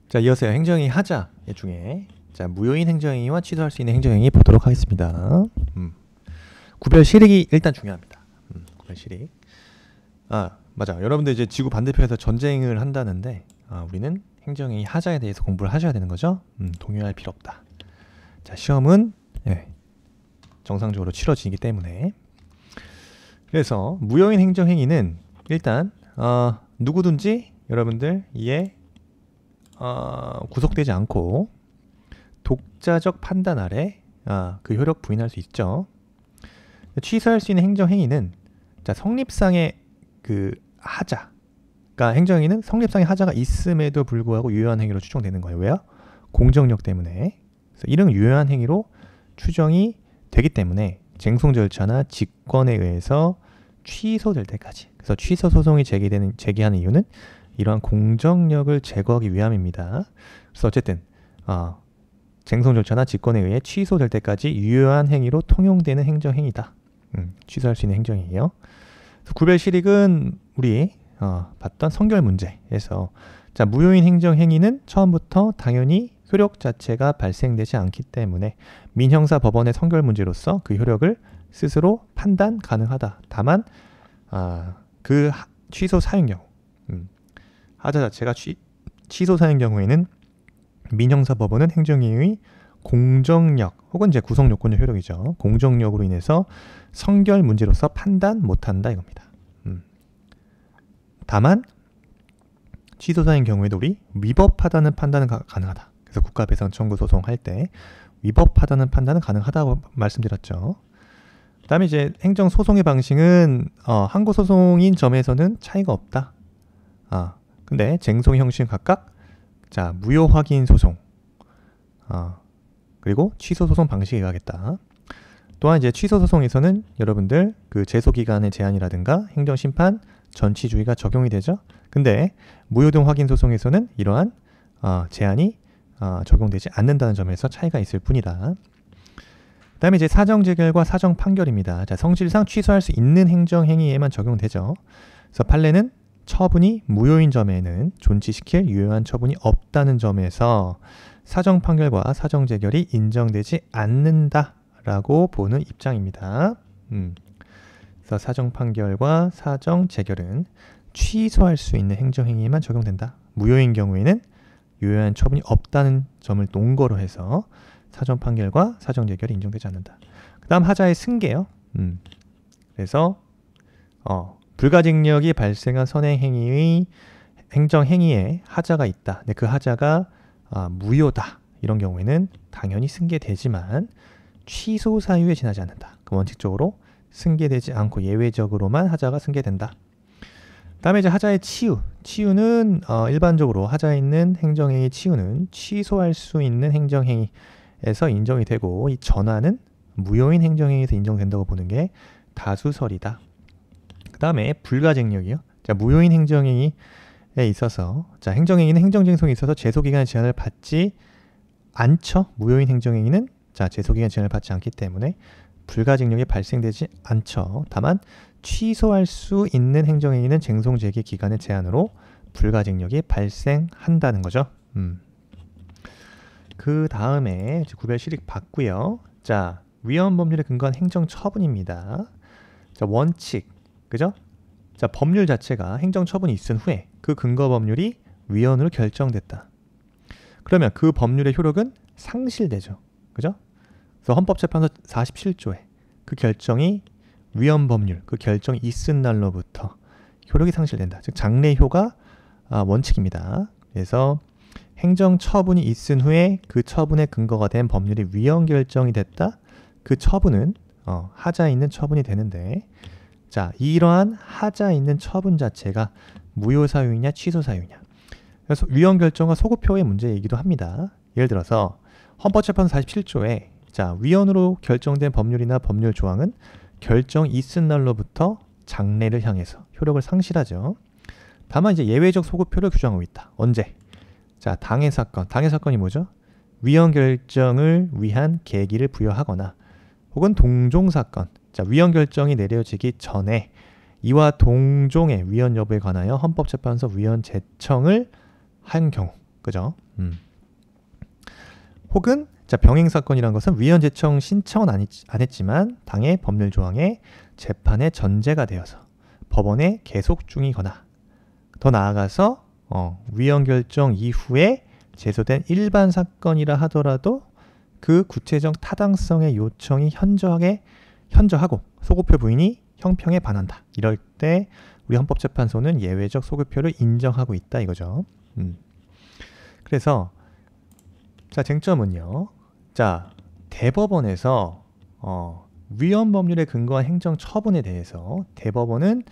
자, 이어서 행정행위 하자 중에 무효인 행정행위와 취소할 수 있는 행정행위 보도록 하겠습니다. 구별 실익이 일단 중요합니다. 구별 실익. 맞아. 여러분들 이제 지구 반대편에서 전쟁을 한다는데 우리는 행정행위 하자에 대해서 공부를 하셔야 되는 거죠. 동요할 필요 없다. 자, 시험은 정상적으로 치러지기 때문에. 그래서 무효인 행정행위는 일단 누구든지 여러분들 이에 구속되지 않고 독자적 판단 아래 그 효력 부인할 수 있죠. 취소할 수 있는 행정행위는 성립상의 그 하자, 그러니까 행정행위는 성립상의 하자가 있음에도 불구하고 유효한 행위로 추정되는 거예요. 왜요? 공정력 때문에. 그래서 이런 유효한 행위로 추정이 되기 때문에 쟁송 절차나 직권에 의해서 취소될 때까지. 그래서 취소 소송이 제기하는 이유는 이러한 공정력을 제거하기 위함입니다. 그래서 어쨌든 쟁송 절차나 직권에 의해 취소될 때까지 유효한 행위로 통용되는 행정행위다. 취소할 수 있는 행정행위요. 구별 실익은 우리 봤던 선결 문제에서 무효인 행정행위는 처음부터 당연히 효력 자체가 발생되지 않기 때문에 민형사 법원의 선결 문제로서 그 효력을 스스로 판단 가능하다. 다만 그 취소 사유인 경우 하자 자체가 취소 사유인 경우에는 민형사 법원은 행정행위의 공정력 혹은 이제 구성 요건적 효력이죠. 공정력으로 인해서 선결 문제로서 판단 못한다 이겁니다. 다만 취소 사유인 경우에도 우리 위법하다는 판단은 가능하다. 그래서 국가배상 청구 소송할 때 위법하다는 판단은 가능하다고 말씀드렸죠. 그 다음에 이제 행정소송의 방식은 항고소송인 점에서는 차이가 없다. 근데 쟁송 형식은 각각 무효 확인 소송 그리고 취소 소송 방식에 의하겠다. 또한 이제 취소 소송에서는 여러분들 그 제소 기간의 제한이라든가 행정심판 전치주의가 적용이 되죠. 근데 무효 등 확인 소송에서는 이러한 제한이 적용되지 않는다는 점에서 차이가 있을 뿐이다. 그 다음에 이제 사정 재결과 사정 판결입니다. 성질상 취소할 수 있는 행정행위에만 적용되죠. 그래서 판례는 처분이 무효인 점에는 존치시킬 유효한 처분이 없다는 점에서 사정 판결과 사정 재결이 인정되지 않는다라고 보는 입장입니다. 그래서 사정 판결과 사정 재결은 취소할 수 있는 행정행위에만 적용된다. 무효인 경우에는 유효한 처분이 없다는 점을 논거로 해서 사정 판결과 사정 재결이 인정되지 않는다. 그 다음 하자의 승계요. 그래서 불가증력이 발생한 선행행위의 행정행위에 하자가 있다. 근데 그 하자가 무효다. 이런 경우에는 당연히 승계되지만 취소 사유에 지나지 않는다. 그 원칙적으로 승계되지 않고 예외적으로만 하자가 승계된다. 그 다음에 이제 하자의 치유. 치유는 일반적으로 하자에 있는 행정행위 치유는 취소할 수 있는 행정행위에서 인정이 되고 이 전환은 무효인 행정행위에서 인정된다고 보는 게 다수설이다. 그 다음에 불가증력이요. 무효인 행정행위에 있어서 행정행위는 행정쟁송에 있어서 제소기간의 제한을 받지 않죠. 무효인 행정행위는 제소기간의 제한을 받지 않기 때문에 불가증력이 발생되지 않죠. 다만 취소할 수 있는 행정행위는 쟁송제기 기간의 제한으로 불가증력이 발생한다는 거죠. 그 다음에 구별 실익 봤고요. 위헌 법률에 근거한 행정처분입니다. 원칙, 그죠? 법률 자체가 행정처분이 있은 후에 그 근거 법률이 위헌으로 결정됐다. 그러면 그 법률의 효력은 상실되죠. 그죠? 그래서 헌법재판소 47조에 그 결정이 위헌 법률, 그 결정이 있은 날로부터 효력이 상실된다. 즉 장래효가 원칙입니다. 그래서 행정처분이 있은 후에 그 처분의 근거가 된 법률이 위헌 결정이 됐다. 그 처분은 하자 있는 처분이 되는데 이러한 하자 있는 처분 자체가 무효 사유이냐 취소 사유이냐. 그래서 위헌 결정과 소급표의 문제이기도 합니다. 예를 들어서 헌법재판소 47조에 위헌으로 결정된 법률이나 법률 조항은 결정이 있은 날로부터 장래를 향해서 효력을 상실하죠. 다만 이제 예외적 소급표를 규정하고 있다. 언제? 당해 사건. 당해 사건이 뭐죠? 위헌 결정을 위한 계기를 부여하거나 혹은 동종 사건. 위헌 결정이 내려지기 전에 이와 동종의 위헌 여부에 관하여 헌법재판소 위헌 제청을 한 경우, 그죠? 혹은 자, 병행 사건이란 것은 위헌 제청 신청은 안 했지만 당의 법률 조항에 재판의 전제가 되어서 법원에 계속 중이거나 더 나아가서 위헌 결정 이후에 제소된 일반 사건이라 하더라도 그 구체적 타당성의 요청이 현저하고 소급표 부인이 형평에 반한다. 이럴 때 우리 헌법재판소는 예외적 소급표를 인정하고 있다 이거죠. 그래서 자, 쟁점은요. 자, 대법원에서 위헌 법률에 근거한 행정 처분에 대해서 대법원은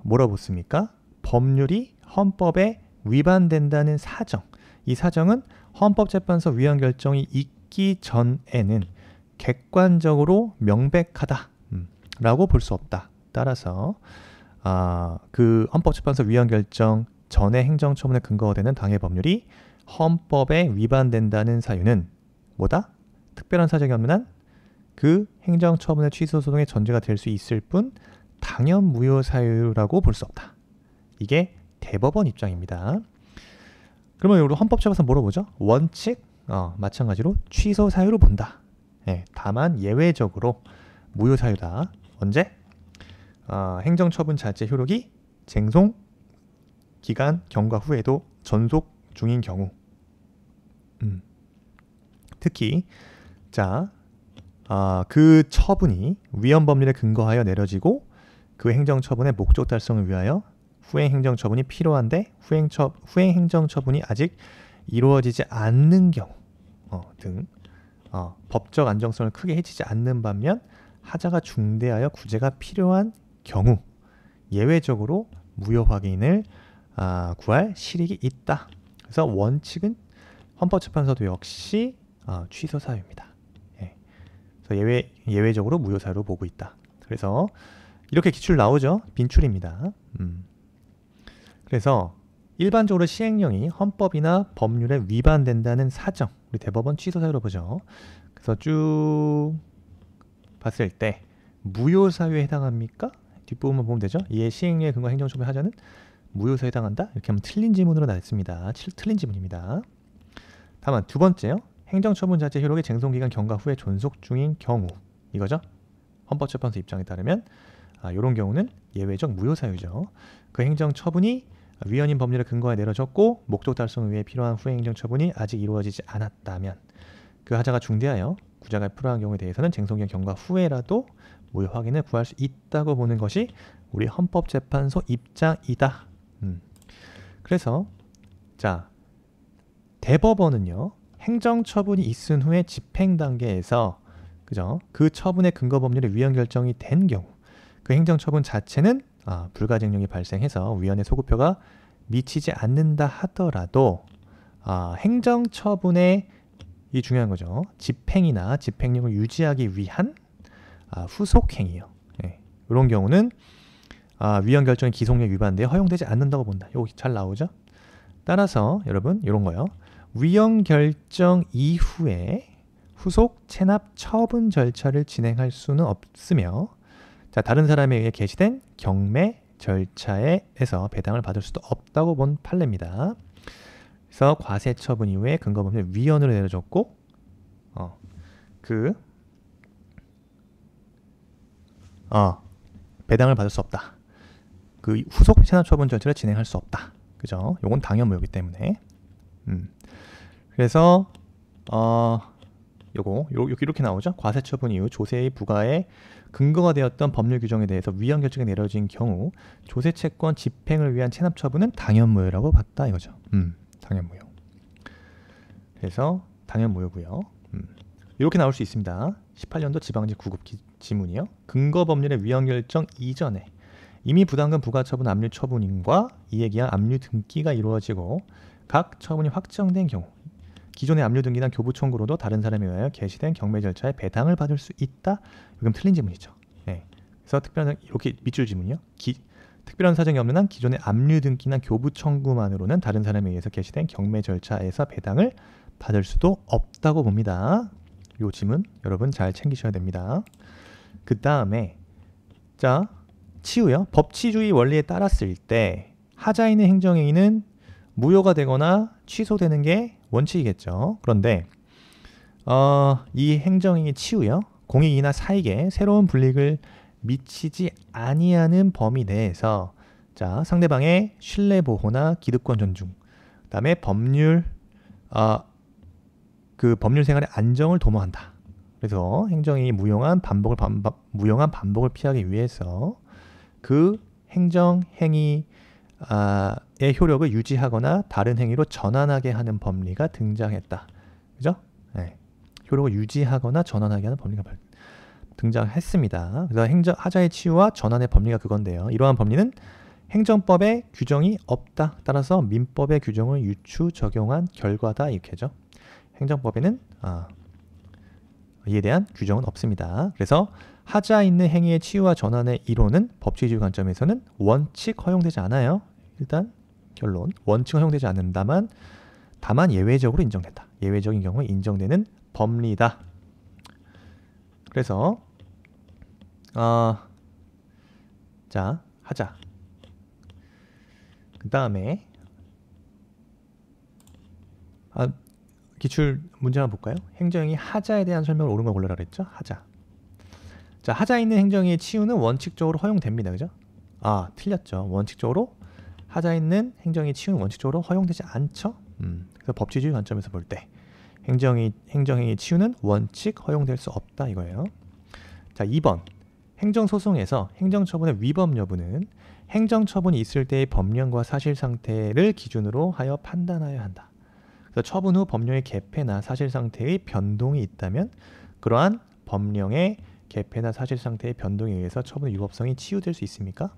뭐라고 묻습니까? 법률이 헌법에 위반된다는 사정. 이 사정은 헌법재판소 위헌 결정이 있기 전에는 객관적으로 명백하다 라고 볼 수 없다. 따라서 그 헌법재판소 위헌 결정 전에 행정처분에 근거가 되는 당해 법률이 헌법에 위반된다는 사유는 뭐다? 특별한 사정이 없는 한 그 행정처분의 취소 소송의 전제가 될 수 있을 뿐 당연 무효 사유라고 볼 수 없다. 이게 대법원 입장입니다. 그러면 우리 헌법재판소 뭐로 보죠? 원칙 마찬가지로 취소 사유로 본다. 다만 예외적으로 무효 사유다. 언제? 행정처분 자체 효력이 쟁송 기간 경과 후에도 전속 중인 경우. 특히 자, 그 처분이 위헌 법률에 근거하여 내려지고 그 행정처분의 목적 달성을 위하여 후행 행정처분이 필요한데 후행 행정처분이 아직 이루어지지 않는 경우 등 법적 안정성을 크게 해치지 않는 반면 하자가 중대하여 구제가 필요한 경우 예외적으로 무효 확인을 구할 실익이 있다. 그래서 원칙은 헌법재판소도 역시 취소 사유입니다. 그래서 예외적으로 무효 사유로 보고 있다. 그래서 이렇게 기출 나오죠. 빈출입니다. 그래서 일반적으로 시행령이 헌법이나 법률에 위반된다는 사정, 우리 대법원 취소 사유로 보죠. 그래서 쭉 봤을 때 무효 사유에 해당합니까? 뒷부분만 보면 되죠. 이에 시행령에 근거 행정처분 하자는 무효 사유에 해당한다? 이렇게 하면 틀린 지문으로 나왔습니다. 틀린 지문입니다. 다만 두 번째요. 행정처분 자체 효력의 쟁송기간 경과 후에 존속 중인 경우 이거죠. 헌법재판소 입장에 따르면 이런 경우는 예외적 무효 사유죠. 그 행정처분이 위헌인 법률에 근거하여 내려졌고 목적 달성을 위해 필요한 후행 행정처분이 아직 이루어지지 않았다면 그 하자가 중대하여 구제가 필요한 경우에 대해서는 쟁송기간 경과 후에라도 무효 확인을 구할 수 있다고 보는 것이 우리 헌법재판소 입장이다. 그래서 자, 대법원은요. 행정처분이 있은 후에 집행 단계에서 그죠? 그 처분의 근거 법률에 위헌 결정이 된 경우 그 행정처분 자체는 불가증력이 발생해서 위헌의 소급표가 미치지 않는다 하더라도 행정처분의 이 중요한 거죠. 집행이나 집행력을 유지하기 위한 후속행위요. 이런 경우는 위헌 결정의 기속력 위반되어 허용되지 않는다고 본다. 여기 잘 나오죠? 따라서 여러분 이런 거요. 위헌 결정 이후에 후속 체납 처분 절차를 진행할 수는 없으며 자, 다른 사람에 의해 개시된 경매 절차에서 배당을 받을 수도 없다고 본 판례입니다. 그래서 과세 처분 이후에 근거 법률 위헌으로 내려졌고 배당을 받을 수 없다. 그 후속 체납 처분 절차를 진행할 수 없다. 그죠? 요건 당연 무효이기 때문에. 그래서 요거 이렇게 나오죠. 과세 처분 이후 조세의 부과에 근거가 되었던 법률 규정에 대해서 위헌 결정이 내려진 경우 조세 채권 집행을 위한 체납 처분은 당연 무효라고 봤다 이거죠. 당연 무효. 그래서 당연 무효고요. 이렇게 나올 수 있습니다. 18년도 지방지 9급 지문이요. 근거 법률의 위헌 결정 이전에 이미 부담금 부과 처분 압류 처분인과 이에 기한 압류 등기가 이루어지고 각 처분이 확정된 경우 기존의 압류 등기나 교부 청구로도 다른 사람에 의하여 개시된 경매 절차에 배당을 받을 수 있다. 이건 틀린 지문이죠. 그래서 특별한 이렇게 밑줄 지문이요. 특별한 사정이 없는 한 기존의 압류 등기나 교부 청구만으로는 다른 사람에 의해서 개시된 경매 절차에서 배당을 받을 수도 없다고 봅니다. 이 지문 여러분 잘 챙기셔야 됩니다. 그 다음에 자 치우요. 법치주의 원리에 따랐을 때 하자인의 행정행위는 무효가 되거나 취소되는 게 원칙이겠죠. 그런데 이 행정행위 치우요. 공익이나 사익에 새로운 불이익을 미치지 아니하는 범위 내에서 자, 상대방의 신뢰 보호나 기득권 존중, 그다음에 그 법률 생활의 안정을 도모한다. 그래서 행정행위 무용한 반복을 피하기 위해서 그 행정행위의 효력을 유지하거나 다른 행위로 전환하게 하는 법리가 등장했다. 그죠? 네. 효력을 유지하거나 전환하게 하는 법리가 등장했습니다. 그래서 하자의 치유와 전환의 법리가 그건데요. 이러한 법리는 행정법에 규정이 없다. 따라서 민법의 규정을 유추 적용한 결과다. 이렇게죠. 행정법에는 이에 대한 규정은 없습니다. 그래서 하자 있는 행위의 치유와 전환의 이론은 법치주의 관점에서는 원칙 허용되지 않아요. 일단 결론, 원칙 허용되지 않는다만 다만 예외적으로 인정된다. 예외적인 경우에 인정되는 법리다. 그래서 자, 하자. 그 다음에 기출 문제 한번 볼까요? 행정행위 하자에 대한 설명을 옳은 걸 골라라 그랬죠? 하자. 자, 하자 있는 행정행위의 치유는 원칙적으로 허용됩니다. 그죠? 틀렸죠. 원칙적으로 하자 있는 행정행위 치유는 원칙적으로 허용되지 않죠? 그래서 법치주의 관점에서 볼 때 행정행위 치유는 원칙 허용될 수 없다 이거예요. 자, 2번. 행정소송에서 행정처분의 위법 여부는 행정처분이 있을 때의 법령과 사실 상태를 기준으로 하여 판단하여야 한다. 그래서 처분 후 법령의 개폐나 사실 상태의 변동이 있다면 그러한 법령의 개폐나 사실 상태의 변동에 의해서 처분의 위법성이 치유될 수 있습니까?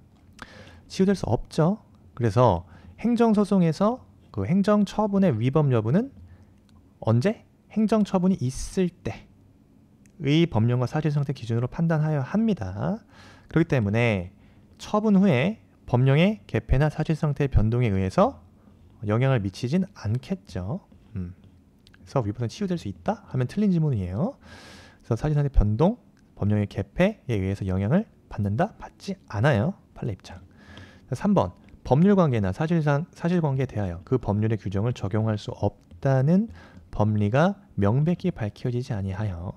치유될 수 없죠. 그래서 행정소송에서 그 행정처분의 위법 여부는 언제? 행정처분이 있을 때의 법령과 사실 상태 기준으로 판단하여야 합니다. 그렇기 때문에 처분 후에 법령의 개폐나 사실 상태의 변동에 의해서 영향을 미치진 않겠죠. 그래서 위법성이 치유될 수 있다? 하면 틀린 지문이에요. 그래서 사실 상태 변동, 법령의 개폐에 의해서 영향을 받는다? 받지 않아요. 판례 입장. 3번. 법률관계나 사실관계에 대하여 그 행정법률의 규정을 적용할 수 없다는 법리가 명백히 밝혀지지 아니하여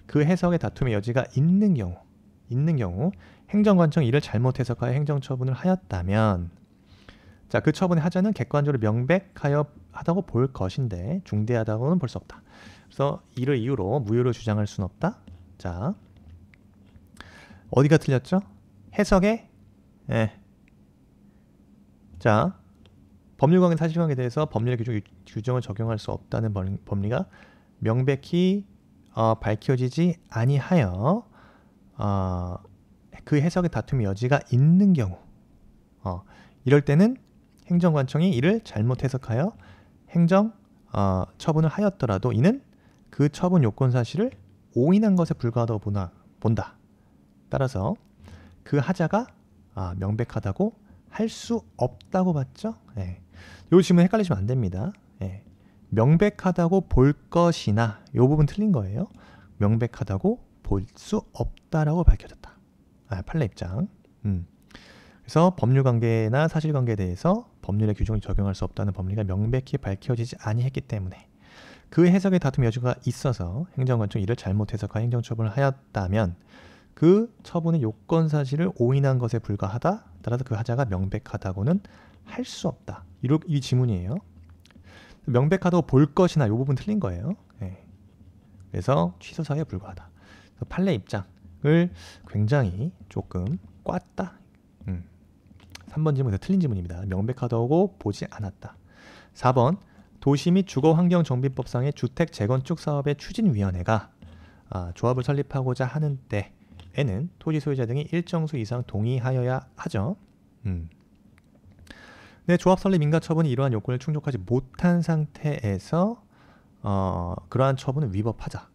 그 해석의 다툼의 여지가 있는 경우 행정관청이 이를 잘못 해석하여 행정처분을 하였다면 자, 그 처분의 하자는 객관적으로 명백하다고 볼 것인데 중대하다고는 볼 수 없다. 그래서 이를 이유로 무효로 주장할 수는 없다. 자, 어디가 틀렸죠? 해석에 자, 법률관계 사실관계에 대해서 법률의 규정을 적용할 수 없다는 법리가 명백히 밝혀지지 아니하여 그 해석의 다툼의 여지가 있는 경우 이럴 때는 행정관청이 이를 잘못 해석하여 처분을 하였더라도 이는 그 처분 요건 사실을 오인한 것에 불과하다고 본다. 따라서 그 하자가 명백하다고 할 수 없다고 봤죠? 이 질문 헷갈리시면 안 됩니다. 명백하다고 볼 것이나 이 부분 틀린 거예요. 명백하다고 볼 수 없다라고 밝혀졌다. 판례 입장. 그래서 법률관계나 사실관계에 대해서 법률의 규정을 적용할 수 없다는 법리가 명백히 밝혀지지 아니했기 때문에 그 해석의 다툼 여지가 있어서 행정관청이 이를 잘못 해석하여 행정처분을 하였다면 그 처분의 요건 사실을 오인한 것에 불과하다. 따라서 그 하자가 명백하다고는 할 수 없다. 이 지문이에요. 명백하다고 볼 것이나 이 부분 틀린 거예요. 그래서 취소 사유에 불과하다. 그래서 판례 입장을 굉장히 조금 꽈다. 3번 질문에서 틀린 지문입니다. 명백하다고 보지 않았다. 4번 도시 및 주거환경정비법상의 주택 재건축 사업의 추진위원회가 조합을 설립하고자 하는 때에는 토지 소유자 등이 일정 수 이상 동의하여야 하죠. 네, 조합 설립 인가 처분이 이러한 요건을 충족하지 못한 상태에서 그러한 처분은 위법하자.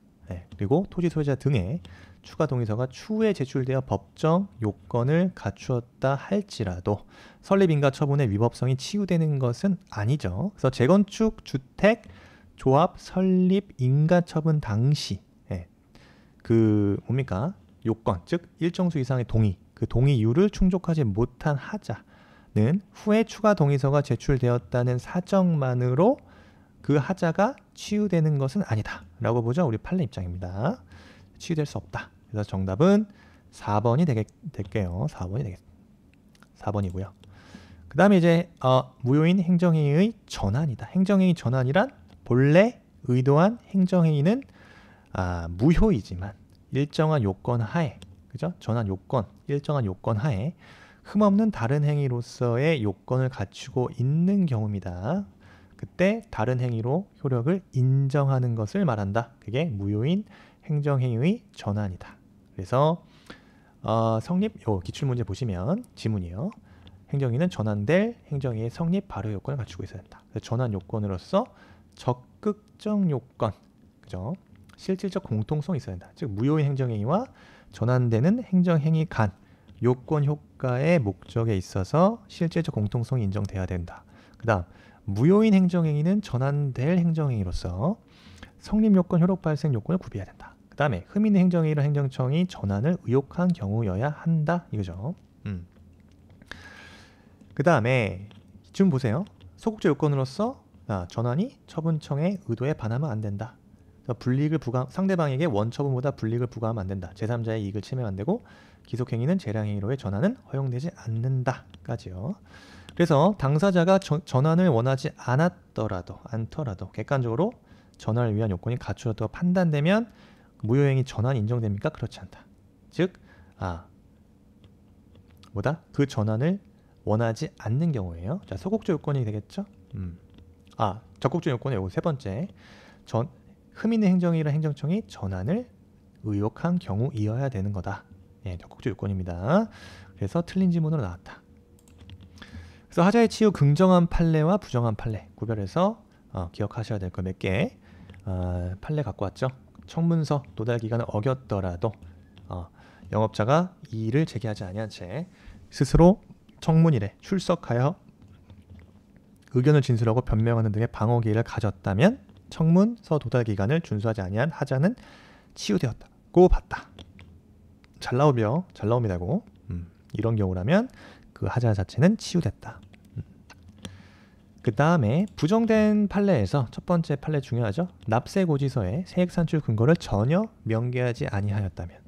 그리고 토지 소유자 등의 추가 동의서가 추후에 제출되어 법정 요건을 갖추었다 할지라도 설립 인가 처분의 위법성이 치유되는 것은 아니죠. 그래서 재건축 주택 조합 설립 인가 처분 당시 그 뭡니까? 요건, 즉 일정 수 이상의 동의, 그 동의 이유를 충족하지 못한 하자, 후에 추가 동의서가 제출되었다는 사정만으로 그 하자가 치유되는 것은 아니다 라고 보죠. 우리 판례 입장입니다. 치유될 수 없다. 그래서 정답은 4번이 될게요. 4번이고요. 그 다음에 이제 무효인 행정행위의 전환이다. 행정행위 전환이란 본래 의도한 행정행위는 무효이지만 일정한 요건 하에, 그죠? 전환 요건, 일정한 요건 하에 흠없는 다른 행위로서의 요건을 갖추고 있는 경우입니다. 그때 다른 행위로 효력을 인정하는 것을 말한다. 그게 무효인 행정행위의 전환이다. 그래서 성립, 요 기출문제 보시면 지문이요. 행정행위는 전환될 행정행위의 성립 발효 요건을 갖추고 있어야 된다. 전환 요건으로서 적극적 요건, 그죠? 실질적 공통성이 있어야 된다. 즉 무효인 행정행위와 전환되는 행정행위 간 요건 효과의 목적에 있어서 실질적 공통성이 인정돼야 된다. 그 다음 무효인 행정행위는 전환될 행정행위로서 성립요건, 효력 발생 요건을 구비해야 된다. 그 다음에 흠 있는 행정행위를 행정청이 전환을 의혹한 경우여야 한다. 이거죠. 그 다음에 지금 보세요. 소극적 요건으로서 전환이 처분청의 의도에 반하면 안 된다. 불이익을 상대방에게 원처분보다 불이익을 부과하면 안 된다. 제3자의 이익을 침해하면 안 되고 기속행위는 재량행위로의 전환은 허용되지 않는다까지요. 그래서 당사자가 전환을 원하지 않더라도 객관적으로 전환을 위한 요건이 갖추어졌다고 판단되면 무효행위 전환이 인정됩니까? 그렇지 않다. 즉 그 전환을 원하지 않는 경우에요. 자, 소극적 요건이 되겠죠? 적극적 요건은 요거 세 번째. 흠 있는 행정행위를 행정청이 전환을 의혹한 경우이어야 되는 거다. 예, 적극적 요건입니다. 그래서 틀린 지문으로 나왔다. 그래서 하자의 치유 긍정한 판례와 부정한 판례 구별해서 기억하셔야 될 거 몇 개 판례 갖고 왔죠. 청문서 도달 기간을 어겼더라도 영업자가 이의를 제기하지 아니한 채 스스로 청문일에 출석하여 의견을 진술하고 변명하는 등의 방어 기회를 가졌다면 청문서 도달 기간을 준수하지 아니한 하자는 치유되었다고 봤다. 잘 나옵니다. 이런 경우라면 그 하자 자체는 치유됐다. 그 다음에 부정된 판례에서 첫 번째 판례 중요하죠. 납세고지서에 세액산출 근거를 전혀 명기하지 아니하였다면,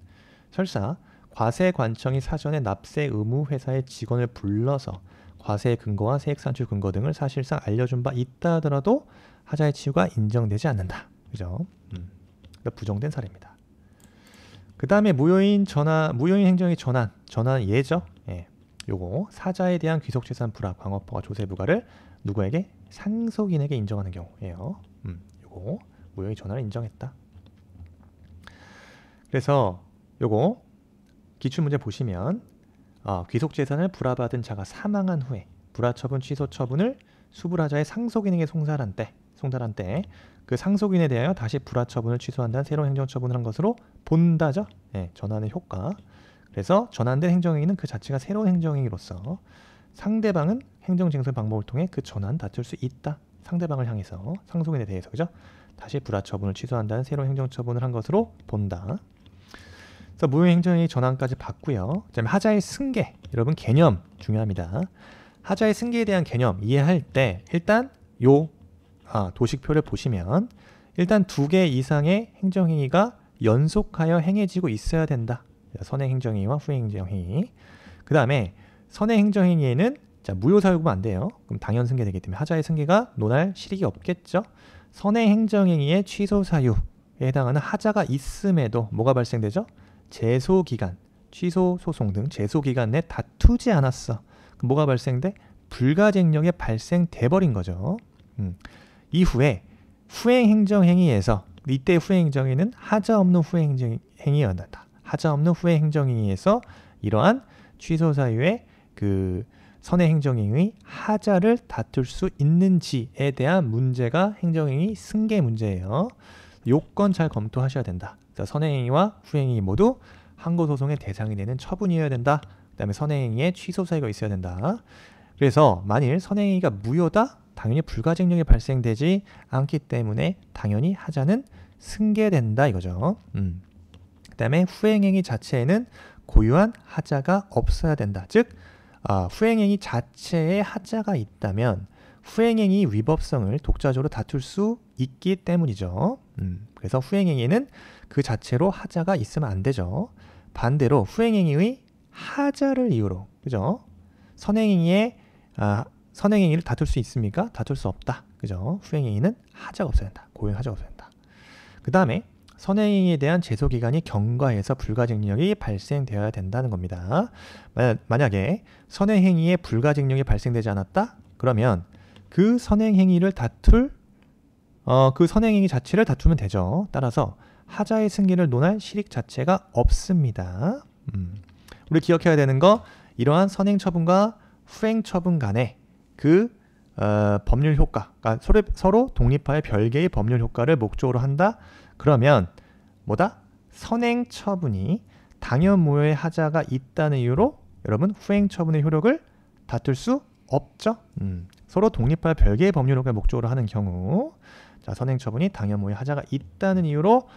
설사 과세관청이 사전에 납세 의무 회사의 직원을 불러서 과세 근거와 세액산출 근거 등을 사실상 알려준 바 있다 하더라도 하자의 치유가 인정되지 않는다. 그죠? 그러니까 부정된 사례입니다. 그 다음에 무효인 행정의 전환 예죠. 예. 요거 사자에 대한 귀속재산 불합, 광업허가, 조세 부과를 누구에게? 상속인에게 인정하는 경우예요. 요거 무효인 전환을 인정했다. 그래서 요거 기출문제 보시면 귀속재산을 불화받은 자가 사망한 후에 불화처분 취소 처분을 수불하자의 상속인에게 송달한 때 그 상속인에 대하여 다시 불화처분을 취소한다는 새로운 행정처분을 한 것으로 본다죠. 예, 전환의 효과. 그래서 전환된 행정행위는 그 자체가 새로운 행정행위로서 상대방은 행정쟁설 방법을 통해 그 전환 다툴 수 있다. 상대방을 향해서 상속인에 대해서, 그죠? 다시 불화처분을 취소한다는 새로운 행정처분을 한 것으로 본다. 그래서 무효 행정행위 전환까지 봤고요. 그다음에 하자의 승계, 여러분 개념 중요합니다. 하자의 승계에 대한 개념 이해할 때 일단 요 도식표를 보시면 일단 2개 이상의 행정행위가 연속하여 행해지고 있어야 된다. 선행 행정행위와 후행 행정행위. 그 다음에 선행 행정행위에는 무효 사유가 안 돼요. 그럼 당연 승계되기 때문에 하자의 승계가 논할 실익이 없겠죠. 선행 행정행위의 취소 사유에 해당하는 하자가 있음에도 뭐가 발생되죠? 제소기간, 취소 소송 등 제소기간 내 다투지 않았어. 그럼 뭐가 발생돼? 불가쟁력이 발생돼 버린 거죠. 이후에 후행 행정행위에서 이때 후행 행정행위는 하자 없는 후행 행정행위였다. 하자 없는 후행 행정행위에서 이러한 취소 사유의 그 선행 행정행위 하자를 다툴 수 있는지에 대한 문제가 행정행위 승계 문제예요. 요건 잘 검토하셔야 된다. 선행행위와 후행행위 모두 항고소송의 대상이 되는 처분이어야 된다. 그 다음에 선행행위에 취소 사유가 있어야 된다. 그래서 만일 선행행위가 무효다? 당연히 불가쟁력이 발생되지 않기 때문에 당연히 하자는 승계된다 이거죠. 그 다음에 후행행위 자체에는 고유한 하자가 없어야 된다. 즉 후행행위 자체에 하자가 있다면 후행행위 위법성을 독자적으로 다툴 수 있기 때문이죠. 그래서 후행행위는 그 자체로 하자가 있으면 안 되죠. 반대로 후행행위의 하자를 이유로, 그죠? 선행행위를 다툴 수 있습니까? 다툴 수 없다. 그죠? 후행행위는 하자가 없어야 된다. 고행하자가 없어야 된다. 그 다음에 선행행위에 대한 제소기간이 경과해서 불가증력이 발생되어야 된다는 겁니다. 만약에 선행행위에 불가증력이 발생되지 않았다? 그러면 그 선행행위를 그 선행행위 자체를 다투면 되죠. 따라서 하자의 승계를 논할 실익 자체가 없습니다. 우리 기억해야 되는 거, 이러한 선행처분과 후행처분 간의 그 법률 효과, 그러니까 서로 독립하여 별개의 법률 효과를 목적으로 한다. 그러면 뭐다? 선행처분이 당연무효의 하자가 있다는 이유로 여러분 후행처분의 효력을 다툴 수 없죠. 서로 독립하여 별개의 법률 효과를 목적으로 하는 경우, 자, 선행처분이 당연무효의 하자가 있다는 이유로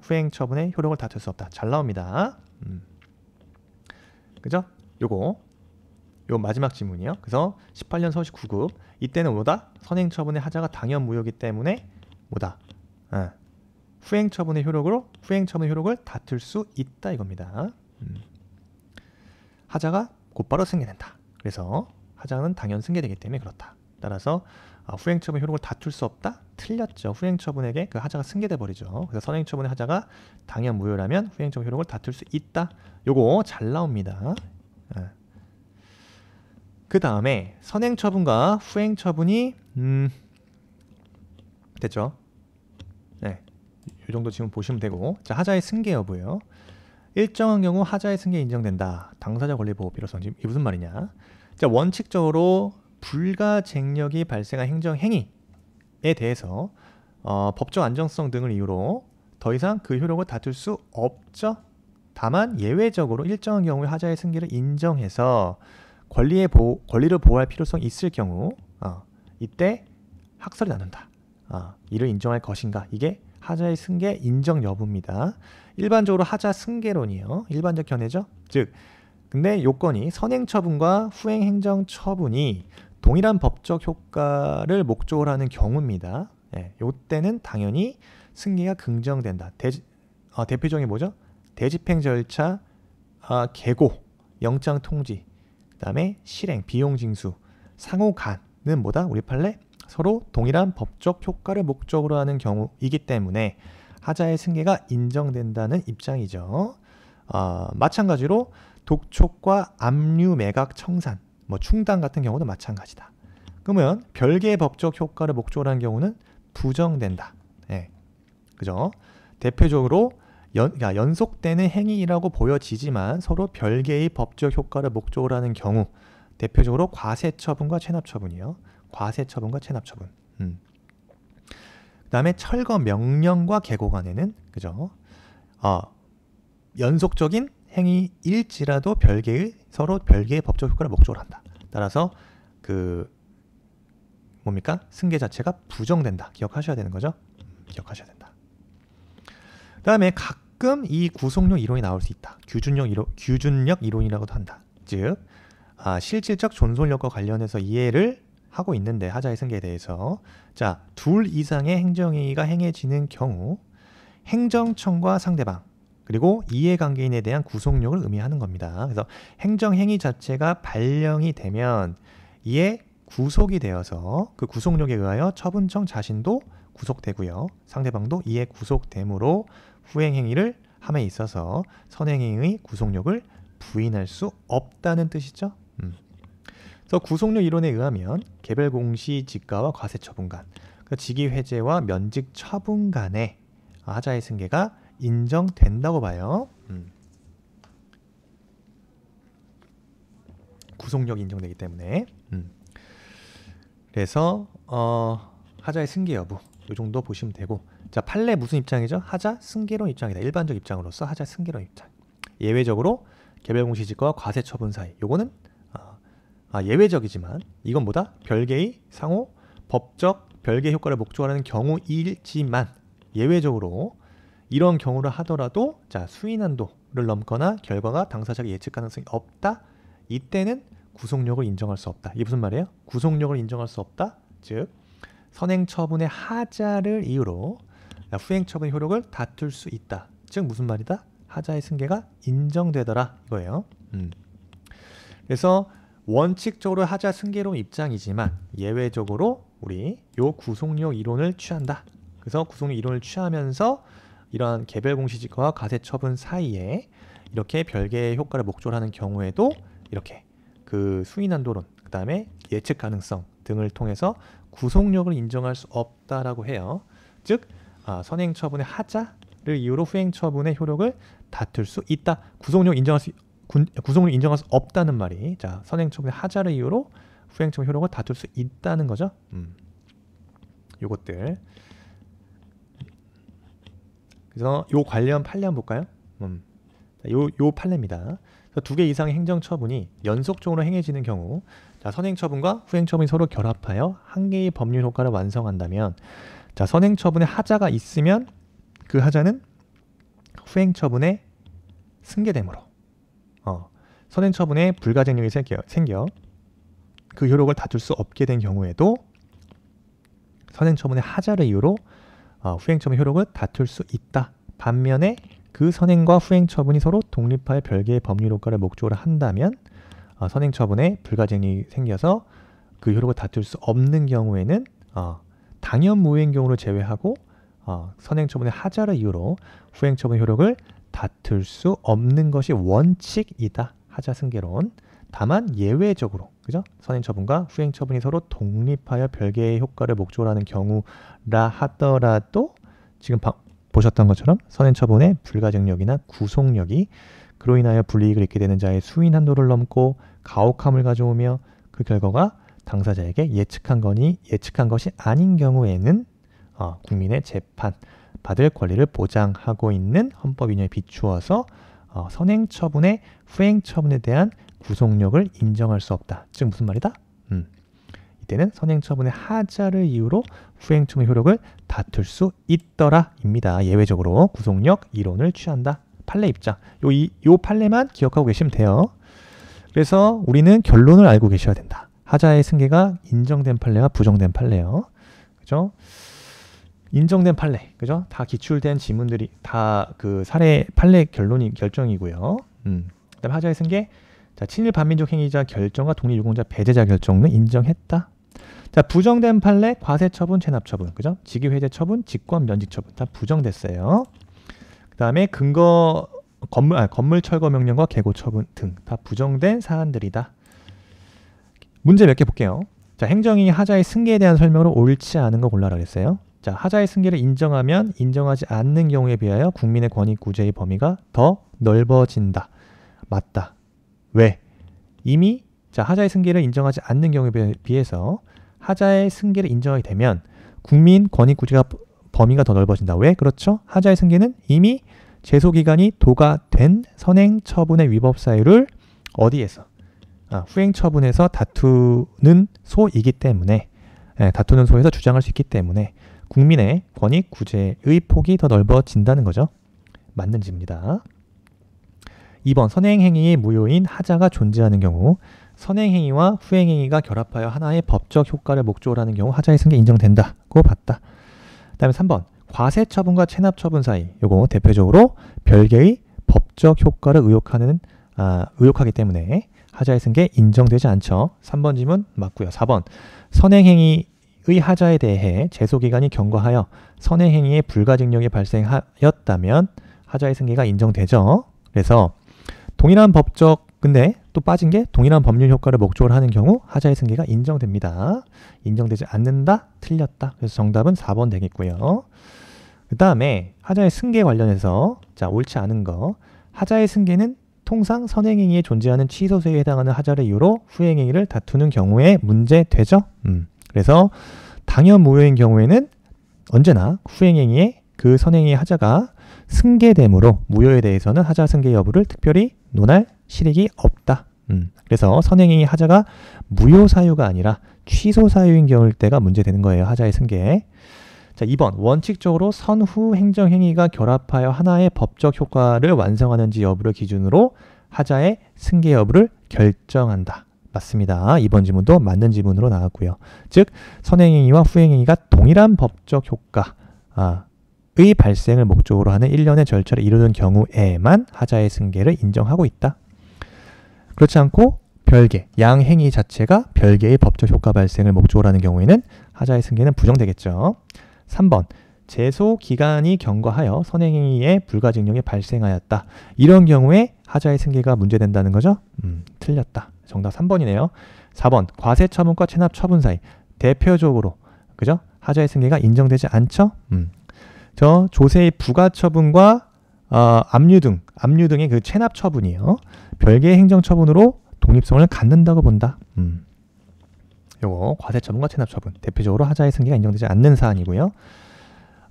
후행처분의 효력을 다툴 수 없다. 잘 나옵니다. 그죠? 요 마지막 지문이요. 그래서 18년 서울시 9급 이때는 뭐다? 선행처분의 하자가 당연무효이기 때문에 뭐다? 후행처분의 효력을 다툴 수 있다 이겁니다. 하자가 곧바로 승계된다. 그래서 하자는 당연 승계되기 때문에 그렇다. 따라서 후행처분 효력을 다툴 수 없다? 틀렸죠. 후행처분에게 그 하자가 승계돼 버리죠. 그래서 선행처분의 하자가 당연 무효라면 후행처분 효력을 다툴 수 있다. 요거 잘 나옵니다. 그 다음에 선행처분과 후행처분이 됐죠. 네, 이 정도 지금 보시면 되고, 자, 하자의 승계 여부예요. 일정한 경우 하자의 승계 인정된다. 당사자 권리 보호 필요성. 지금 이게 무슨 말이냐? 자, 원칙적으로 불가쟁력이 발생한 행정 행위에 대해서 법적 안정성 등을 이유로 더 이상 그 효력을 다툴 수 없죠. 다만 예외적으로 일정한 경우에 하자의 승계를 인정해서 권리를 보호할 필요성이 있을 경우 이때 학설이 나눈다. 이를 인정할 것인가? 이게 하자의 승계 인정 여부입니다. 일반적으로 하자 승계론이에요. 일반적 견해죠. 즉, 근데 요건이 선행처분과 후행행정처분이 동일한 법적 효과를 목적으로 하는 경우입니다. 요때는 당연히 승계가 긍정된다. 대표적인 뭐죠? 대집행 절차, 계고, 영장 통지, 그 다음에 실행, 비용 징수, 상호 간은 뭐다? 우리 판례 서로 동일한 법적 효과를 목적으로 하는 경우이기 때문에 하자의 승계가 인정된다는 입장이죠. 마찬가지로 독촉과 압류, 매각, 청산, 충당 같은 경우도 마찬가지다. 그러면 별개의 법적 효과를 목적으로 하는 경우는 부정된다. 그죠? 대표적으로 연속되는 행위라고 보여지지만 서로 별개의 법적 효과를 목적으로 하는 경우, 대표적으로 과세처분과 체납처분이요. 과세처분과 체납처분. 그 다음에 철거 명령과 계고 간에는 그죠? 연속적인 행위일지라도 서로 별개의 법적 효과를 목적으로 한다. 따라서 승계 자체가 부정된다. 기억하셔야 되는 거죠? 기억하셔야 된다. 그 다음에 가끔 이 구속력 이론이 나올 수 있다. 규준력 이론이라고도 한다. 즉, 실질적 존속력과 관련해서 이해를 하고 있는데 하자의 승계에 대해서, 자, 둘 이상의 행정행위가 행해지는 경우 행정청과 상대방 그리고 이해관계인에 대한 구속력을 의미하는 겁니다. 그래서 행정행위 자체가 발령이 되면 이에 구속이 되어서 그 구속력에 의하여 처분청 자신도 구속되고요. 상대방도 이에 구속됨으로 후행행위를 함에 있어서 선행행위의 구속력을 부인할 수 없다는 뜻이죠. 그래서 구속력 이론에 의하면 개별 공시 직가와 과세처분 간, 그러니까 직위회제와 면직 처분 간의 하자의 승계가 인정된다고 봐요. 구속력이 인정되기 때문에. 그래서 하자의 승계 여부 이 정도 보시면 되고, 자, 판례 무슨 입장이죠? 하자 승계론 입장이다. 일반적 입장으로서 하자 승계론 입장. 예외적으로 개별 공시 직가와 과세처분 사이. 요거는 예외적이지만 이건 뭐다? 별개의 상호 법적 별개 효과를 목적으로 하는 경우이지만 예외적으로 이런 경우를 하더라도 자, 수인한도를 넘거나 결과가 당사자가 예측 가능성이 없다. 이때는 구속력을 인정할 수 없다. 이게 무슨 말이에요? 구속력을 인정할 수 없다. 즉 선행처분의 하자를 이유로 후행처분 효력을 다툴 수 있다. 즉 무슨 말이다? 하자의 승계가 인정되더라 이거예요. 그래서 원칙적으로 하자 승계론 입장이지만 예외적으로 우리 요 구속력 이론을 취한다. 그래서 구속력 이론을 취하면서 이러한 개별 공시지가와 가세처분 사이에 이렇게 별개의 효과를 목적으로 하는 경우에도 이렇게 그 수인한도론, 그 다음에 예측 가능성 등을 통해서 구속력을 인정할 수 없다라고 해요. 즉 선행처분의 하자를 이유로 후행처분의 효력을 다툴 수 있다. 구속력 인정할 수 없다는 말이 자 선행처분의 하자를 이유로 후행처분 효력을 다툴 수 있다는 거죠. 요것들. 그래서 요 관련 판례 한번 볼까요? 요 판례입니다. 두 개 이상의 행정처분이 연속적으로 행해지는 경우 자 선행처분과 후행처분이 서로 결합하여 한 개의 법률 효과를 완성한다면 자 선행처분의 하자가 있으면 그 하자는 후행처분에 승계되므로 선행처분에 불가증력이 생겨 그 효력을 다툴 수 없게 된 경우에도 선행처분의 하자를 이유로 후행처분의 효력을 다툴 수 있다. 반면에 그 선행과 후행처분이 서로 독립하여 별개의 법률 효과를 목적으로 한다면 선행처분에 불가증력이 생겨서 그 효력을 다툴 수 없는 경우에는 당연 무효인 경우를 제외하고 선행처분의 하자를 이유로 후행처분 효력을 다툴 수 없는 것이 원칙이다. 하자 승계론. 다만 예외적으로 그죠? 선행처분과 후행처분이 서로 독립하여 별개의 효과를 목적으로 하는 경우라 하더라도 지금 보셨던 것처럼 선행처분의 불가증력이나 구속력이 그로 인하여 불이익을 입게 되는 자의 수인 한도를 넘고 가혹함을 가져오며 그 결과가 당사자에게 예측한 것이 아닌 경우에는 국민의 재판 받을 권리를 보장하고 있는 헌법 인연에 비추어서 선행처분의 후행처분에 대한 구속력을 인정할 수 없다. 즉 무슨 말이다? 이때는 선행처분의 하자를 이유로 후행처분의 효력을 다툴 수 있더라 입니다. 예외적으로 구속력 이론을 취한다. 판례 입장. 요 판례만 기억하고 계시면 돼요. 그래서 우리는 결론을 알고 계셔야 된다. 하자의 승계가 인정된 판례와 부정된 판례요. 그죠? 인정된 판례, 그죠? 다 기출된 지문들이 다 그 사례 판례 결정이고요. 그다음 하자의 승계, 자 친일 반민족 행위자 결정과 독립유공자 배제자 결정은 인정했다. 자 부정된 판례, 과세처분, 체납처분, 그죠? 직위회제 처분, 직권 면직 처분 다 부정됐어요. 그다음에 건물 철거 명령과 개고 처분 등 다 부정된 사안들이다. 문제 몇 개 볼게요. 자 행정이 하자의 승계에 대한 설명으로 옳지 않은 거 골라라 그랬어요. 자, 하자의 승계를 인정하면 인정하지 않는 경우에 비하여 국민의 권익 구제의 범위가 더 넓어진다. 맞다. 왜? 이미 자 하자의 승계를 인정하지 않는 경우에 비해서 하자의 승계를 인정하게 되면 국민 권익 구제가 범위가 더 넓어진다. 왜? 그렇죠. 하자의 승계는 이미 제소기간이 도가된 선행처분의 위법 사유를 어디에서? 후행처분에서 다투는 소이기 때문에 다투는 소에서 주장할 수 있기 때문에 국민의 권익 구제의 폭이 더 넓어진다는 거죠. 맞는 지입니다. 2번 선행행위의 무효인 하자가 존재하는 경우 선행행위와 후행행위가 결합하여 하나의 법적 효과를 목적으로 하는 경우 하자의 승계 인정된다고 봤다. 그 다음에 3번 과세처분과 체납처분 사이 요거 대표적으로 별개의 법적 효과를 의혹하기 때문에 하자의 승계 인정되지 않죠. 3번 지문 맞고요. 4번 선행행위의 하자에 대해 제소기간이 경과하여 선행행위의 불가증력이 발생하였다면 하자의 승계가 인정되죠. 그래서 동일한 법적 근데 또 빠진 게 동일한 법률 효과를 목적으로 하는 경우 하자의 승계가 인정됩니다. 인정되지 않는다? 틀렸다. 그래서 정답은 4번 되겠고요. 그 다음에 하자의 승계 관련해서 자 옳지 않은 거 하자의 승계는 통상 선행행위에 존재하는 취소세에 해당하는 하자를 이유로 후행행위를 다투는 경우에 문제되죠. 그래서 당연 무효인 경우에는 언제나 후행행위에 그 선행행위의 하자가 승계되므로 무효에 대해서는 하자 승계 여부를 특별히 논할 실익이 없다. 그래서 선행행위 하자가 무효 사유가 아니라 취소 사유인 경우일 때가 문제되는 거예요. 하자의 승계. 자, 2번 원칙적으로 선후 행정행위가 결합하여 하나의 법적 효과를 완성하는지 여부를 기준으로 하자의 승계 여부를 결정한다. 맞습니다. 2번 지문도 맞는 지문으로 나왔고요. 즉 선행행위와 후행행위가 동일한 법적 효과의 발생을 목적으로 하는 일련의 절차를 이루는 경우에만 하자의 승계를 인정하고 있다. 그렇지 않고 별개, 양행위 자체가 별개의 법적 효과 발생을 목적으로 하는 경우에는 하자의 승계는 부정되겠죠. 3번 제소 기간이 경과하여 선행행위의 불가증력이 발생하였다. 이런 경우에 하자의 승계가 문제된다는 거죠? 틀렸다. 정답 3번이네요. 4번 과세 처분과 체납 처분 사이 대표적으로 그죠? 하자의 승계가 인정되지 않죠? 저 조세의 부가 처분과 압류 등의 그 체납 처분이요. 별개의 행정 처분으로 독립성을 갖는다고 본다. 요거 과세 처분과 체납 처분 대표적으로 하자의 승계가 인정되지 않는 사안이고요.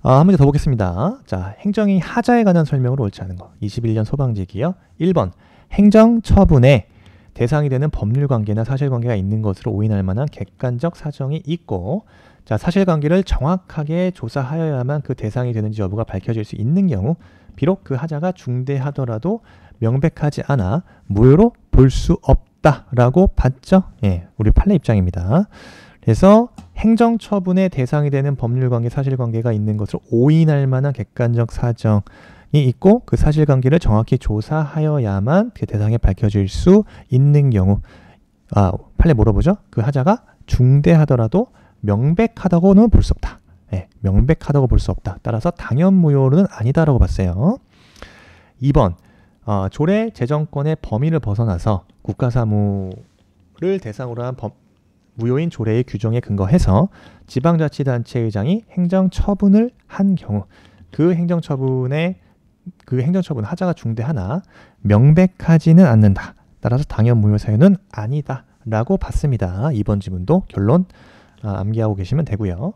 한 문제 더 보겠습니다. 자, 행정이 하자에 관한 설명으로 옳지 않은 거. 21년 소방지기요. 1번 행정 처분에 대상이 되는 법률관계나 사실관계가 있는 것으로 오인할 만한 객관적 사정이 있고 자, 사실관계를 정확하게 조사하여야만 그 대상이 되는지 여부가 밝혀질 수 있는 경우 비록 그 하자가 중대하더라도 명백하지 않아 무효로 볼 수 없다라고 봤죠? 예, 우리 판례 입장입니다. 그래서 행정처분의 대상이 되는 법률관계, 사실관계가 있는 것으로 오인할 만한 객관적 사정이 있고 그 사실관계를 정확히 조사하여야만 그 대상에 밝혀질 수 있는 경우 판례 물어보죠? 그 하자가 중대하더라도 명백하다고는 볼 수 없다. 네, 명백하다고 볼 수 없다. 따라서 당연무효는 아니다라고 봤어요. 2번 조례 제정권의 범위를 벗어나서 국가사무를 대상으로 한 무효인 조례의 규정에 근거해서 지방자치단체의장이 행정처분을 한 경우 그 행정처분 하자가 중대하나 명백하지는 않는다. 따라서 당연무효 사유는 아니다 라고 봤습니다. 2번 지문도 결론 암기하고 계시면 되고요.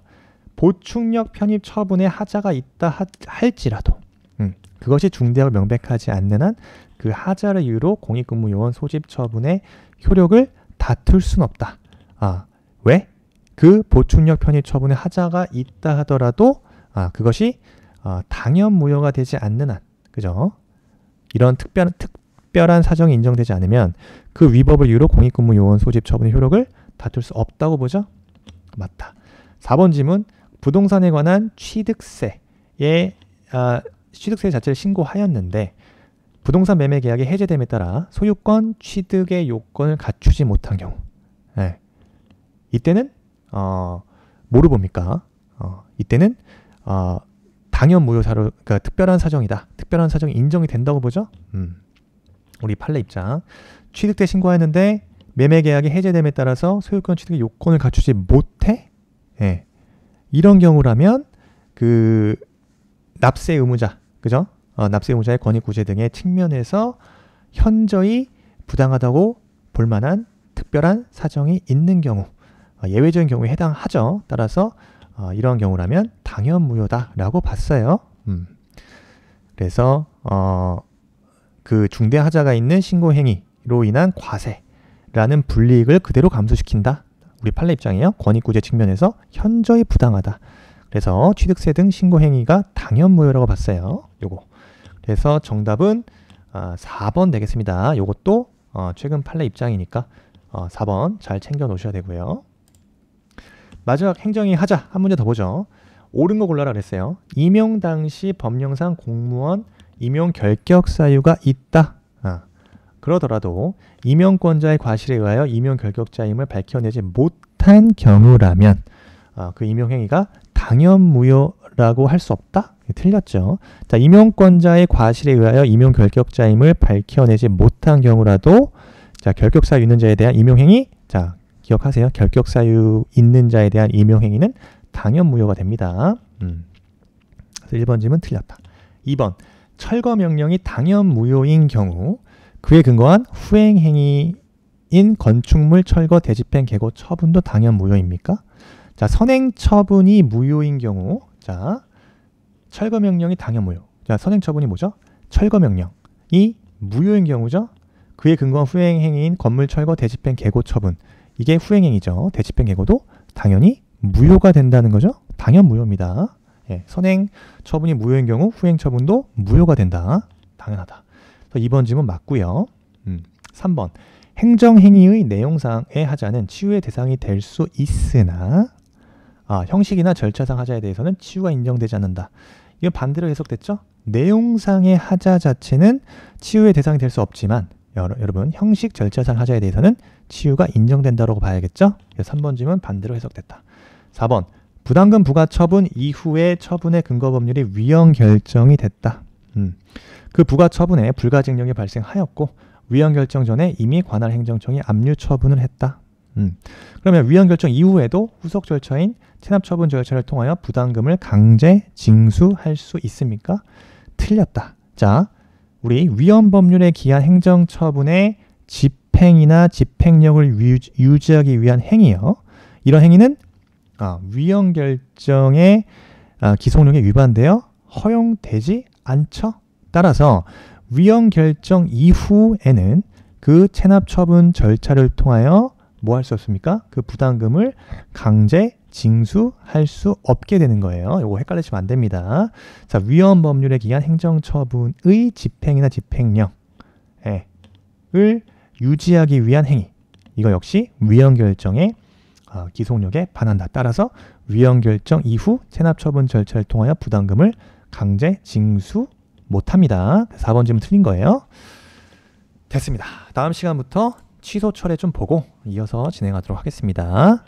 보충력 편입 처분에 하자가 있다 할지라도 그것이 중대하고 명백하지 않는 한 그 하자를 이유로 공익근무요원 소집 처분의 효력을 다툴 순 없다. 왜? 그 보충력 편입 처분에 하자가 있다 하더라도 그것이 당연무효가 되지 않는 한, 그죠? 이런 특별한 사정이 인정되지 않으면 그 위법을 이유로 공익근무요원 소집 처분의 효력을 다툴 수 없다고 보죠? 맞다. 4번 지문 부동산에 관한 취득세 자체를 신고하였는데 부동산 매매 계약이 해제됨에 따라 소유권 취득의 요건을 갖추지 못한 경우 이때는 뭐로 봅니까? 이때는 당연무효 사유, 그러니까 특별한 사정이다. 특별한 사정이 인정이 된다고 보죠? 우리 판례 입장. 취득 때 신고했는데 매매 계약이 해제됨에 따라서 소유권 취득의 요건을 갖추지 못해? 이런 경우라면 그 납세 의무자, 그죠? 납세 의무자의 권익 구제 등의 측면에서 현저히 부당하다고 볼 만한 특별한 사정이 있는 경우 예외적인 경우에 해당하죠. 따라서 이런 경우라면 당연무효다라고 봤어요. 그래서 그 중대하자가 있는 신고행위로 인한 과세라는 불이익을 그대로 감수시킨다. 우리 판례 입장이에요. 권익구제 측면에서 현저히 부당하다. 그래서 취득세 등 신고행위가 당연무효라고 봤어요. 요거. 그래서 정답은 4번 되겠습니다. 요것도 최근 판례 입장이니까 4번 잘 챙겨 놓으셔야 되고요. 마지막 행정위 하자 한 문제 더 보죠. 옳은 거 골라라 그랬어요. 임용 당시 법령상 공무원 임용 결격 사유가 있다. 그러더라도 임용권자의 과실에 의하여 임용 결격자임을 밝혀내지 못한 경우라면 그 임용행위가 당연무효라고 할 수 없다? 틀렸죠. 자, 임용권자의 과실에 의하여 임용 결격자임을 밝혀내지 못한 경우라도 자, 결격사유 있는 자에 대한 임용행위 자, 기억하세요. 결격사유 있는 자에 대한 임용행위는 당연무효가 됩니다. 그래서 1번 질문 틀렸다. 2번 철거명령이 당연무효인 경우 그에 근거한 후행행위인 건축물 철거 대집행 개고 처분도 당연무효입니까? 자, 선행처분이 무효인 경우 자, 철거명령이 당연무효. 자, 선행처분이 뭐죠? 철거명령이 무효인 경우죠. 그에 근거한 후행행위인 건물 철거 대집행 개고 처분 이게 후행행위죠. 대집행 개고도 당연히 무효가 된다는 거죠. 당연무효입니다. 예, 선행처분이 무효인 경우 후행처분도 무효가 된다. 당연하다. 2번 질문 맞고요. 3번 행정행위의 내용상의 하자는 치유의 대상이 될 수 있으나 형식이나 절차상 하자에 대해서는 치유가 인정되지 않는다. 이거 반대로 해석됐죠? 내용상의 하자 자체는 치유의 대상이 될 수 없지만 여러분 형식 절차상 하자에 대해서는 치유가 인정된다고 봐야겠죠? 3번 질문 반대로 해석됐다. 4번 부당금 부과 처분 이후에 처분의 근거 법률이 위헌 결정이 됐다. 그 부과 처분에 불가증력이 발생하였고 위헌 결정 전에 이미 관할 행정청이 압류 처분을 했다. 그러면 위헌 결정 이후에도 후속 절차인 체납 처분 절차를 통하여 부당금을 강제 징수할 수 있습니까? 틀렸다. 자, 우리 위헌 법률에 기한 행정 처분의 집행이나 집행력을 유지하기 위한 행위요. 이런 행위는 위헌 결정의 기속력에 위반되어 허용되지 않죠. 따라서 위헌 결정 이후에는 그 체납 처분 절차를 통하여 뭐 할 수 없습니까? 그 부당금을 강제 징수할 수 없게 되는 거예요. 이거 헷갈리시면 안 됩니다. 자, 위헌 법률에 기한 행정처분의 집행이나 집행력을 유지하기 위한 행위. 이거 역시 위헌 결정의 기속력에 반한다. 따라서 위헌 결정 이후 체납 처분 절차를 통하여 부당금을 강제 징수 못합니다. 4번 질문 틀린 거예요. 됐습니다. 다음 시간부터 취소 철회 좀 보고 이어서 진행하도록 하겠습니다.